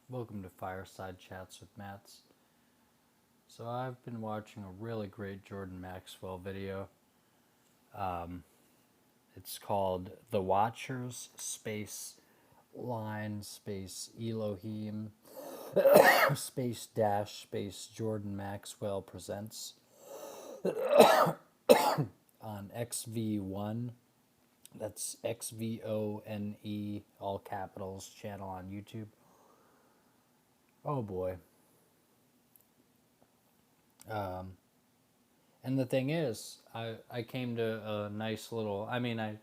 Welcome to Fireside Chats with Mats. So I've been watching a really great Jordan Maxwell video. Um, it's called The Watchers Space Line Space Elohim Space Dash Space Jordan Maxwell Presents on XV1. That's XVONE, all capitals, channel on YouTube. Oh boy. Um, And the thing is, I came to a nice little. I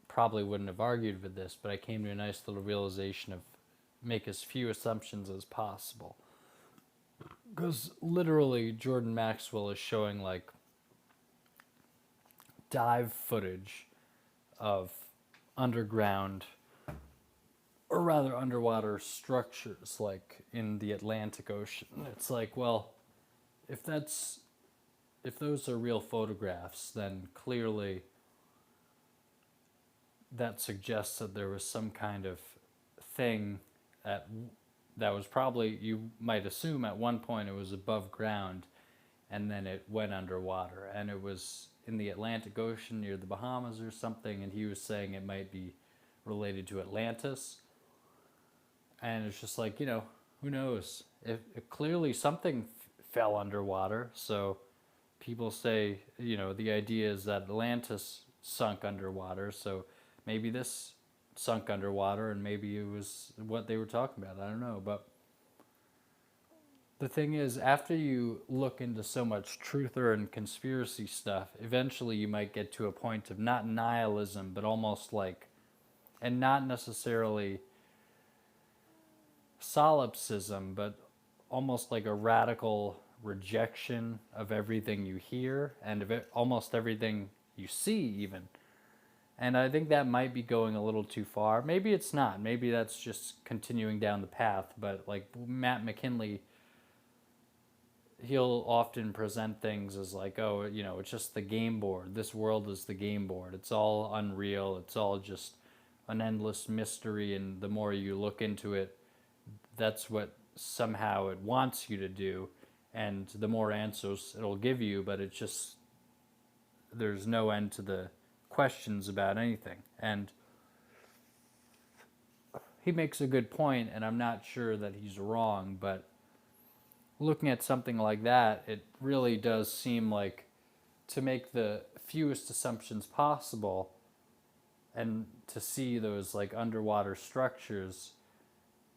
probably wouldn't have argued with this, but I came to a nice little realization of make as few assumptions as possible. Because literally, Jordan Maxwell is showing like dive footage of underground, or rather underwater structures, like in the Atlantic Ocean. It's like, well, if that's if those are real photographs, then clearly that suggests that there was some kind of thing that that was probably, you might assume at one point it was above ground and then it went underwater, and it was in the Atlantic Ocean near the Bahamas or something, and he was saying it might be related to Atlantis. And it's just like, who knows, if clearly something fell underwater. So people say, the idea is that Atlantis sunk underwater, so maybe this sunk underwater, and maybe it was what they were talking about. I don't know. But the thing is, after you look into so much truther and conspiracy stuff, eventually you might get to a point of not nihilism, but almost like, and not necessarily solipsism, but almost like a radical rejection of everything you hear and of almost everything you see, even. And I think that might be going a little too far. Maybe it's not. Maybe that's just continuing down the path. But like Matt McKinley, he'll often present things as like, oh, it's just the game board. This world is the game board. It's all unreal. It's all just an endless mystery. And the more you look into it, that's what somehow it wants you to do. And the more answers it'll give you, but it's just, there's no end to the questions about anything. And he makes a good point, and I'm not sure that he's wrong, but looking at something like that, it really does seem like, to make the fewest assumptions possible and to see those like underwater structures,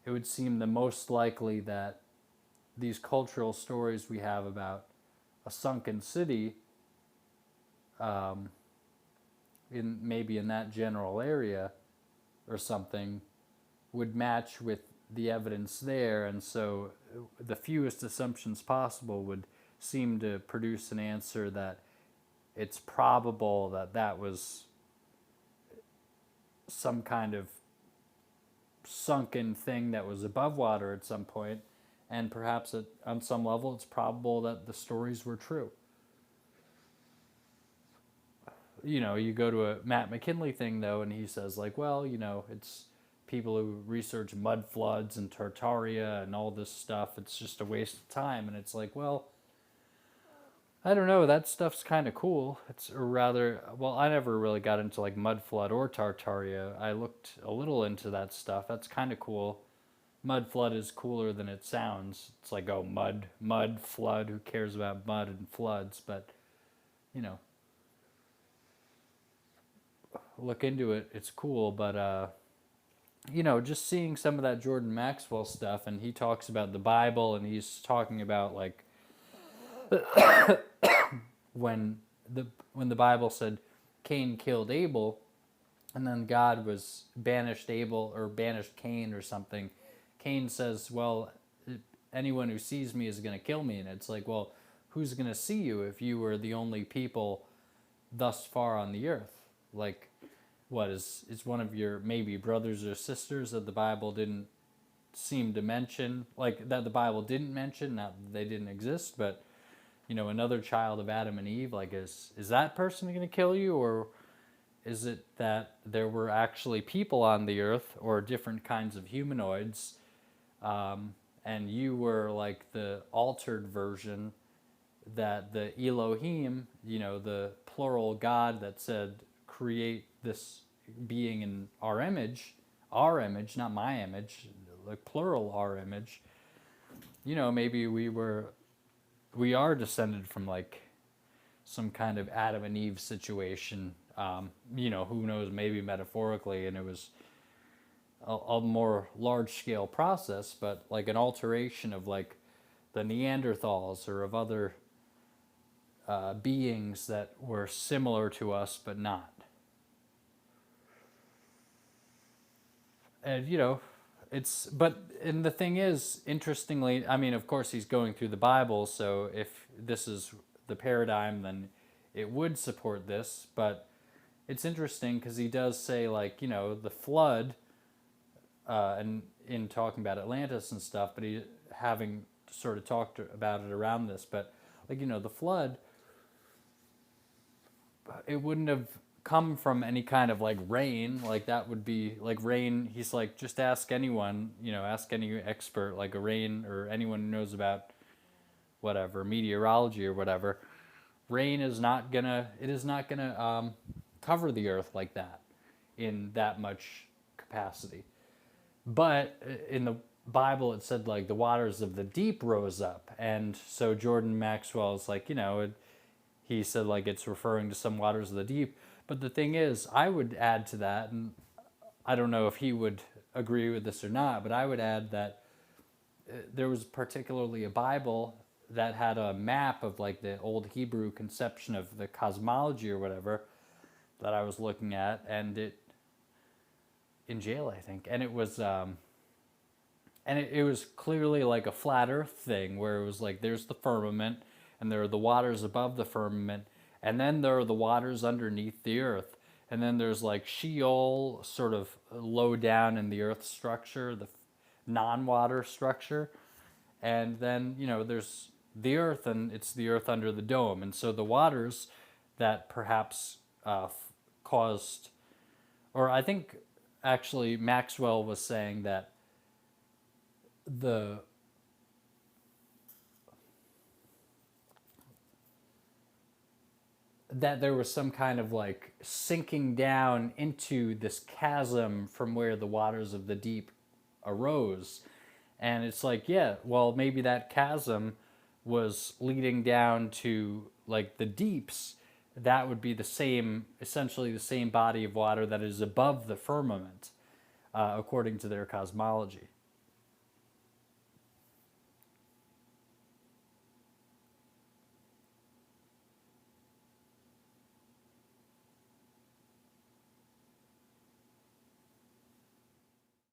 it would seem the most likely that these cultural stories we have about a sunken city, in maybe in that general area or something, would match with the evidence there, and so the fewest assumptions possible would seem to produce an answer that it's probable that that was some kind of sunken thing that was above water at some point, and perhaps on some level it's probable that the stories were true. You go to a Matt McKinley thing though, and he says like, well, it's people who research mud floods and Tartaria and all this stuff. It's just a waste of time, and it's like, well, I don't know. That stuff's kind of cool. It's or rather, well, I never really got into like mud flood or Tartaria. I looked a little into that stuff. That's kind of cool. Mud flood is cooler than it sounds. It's like, oh, mud flood. Who cares about mud and floods? But you know, look into it. It's cool. But just seeing some of that Jordan Maxwell stuff, and he talks about the Bible, and he's talking about like when the Bible said Cain killed Abel, and then God was banished Abel or banished Cain or something. Cain says, "Well, anyone who sees me is going to kill me," and it's like, well, who's going to see you if you were the only people thus far on the earth? Like, what is one of your maybe brothers or sisters that the Bible didn't seem to mention, like that the Bible didn't mention, not that they didn't exist, but another child of Adam and Eve, like is that person going to kill you, or is it that there were actually people on the earth or different kinds of humanoids and you were like the altered version that the Elohim, the plural God that said, create this being in our image, not my image, like plural our image. Maybe we are descended from like some kind of Adam and Eve situation. Who knows, maybe metaphorically, and it was a more large scale process, but like an alteration of like the Neanderthals or of other beings that were similar to us but not. And and the thing is, interestingly, I mean, of course, he's going through the Bible, so if this is the paradigm, then it would support this. But it's interesting because he does say, like, the flood, and in talking about Atlantis and stuff, but he having sort of talked about it around this, but like, the flood, it wouldn't have come from any kind of like rain. Like that would be like rain. He's like, just ask anyone, ask any expert, like a rain or anyone who knows about whatever meteorology or whatever. Rain is not gonna. It is not gonna cover the earth like that in that much capacity. But in the Bible, it said like the waters of the deep rose up, and so Jordan Maxwell is like, he said like it's referring to some waters of the deep. But the thing is, I would add to that, and I don't know if he would agree with this or not, but I would add that there was particularly a Bible that had a map of like the old Hebrew conception of the cosmology or whatever that I was looking at, and it in jail, I think, and it was it was clearly like a flat Earth thing where it was like there's the firmament, and there are the waters above the firmament, and then there are the waters underneath the earth, and then there's like Sheol, sort of low down in the earth structure, the non-water structure, and then there's the earth, and it's the earth under the dome, and so the waters that perhaps caused, or I think actually Maxwell was saying that the that there was some kind of like sinking down into this chasm from where the waters of the deep arose. And it's like, yeah, well, maybe that chasm was leading down to like the deeps. That would be the same, essentially the same body of water that is above the firmament, according to their cosmology.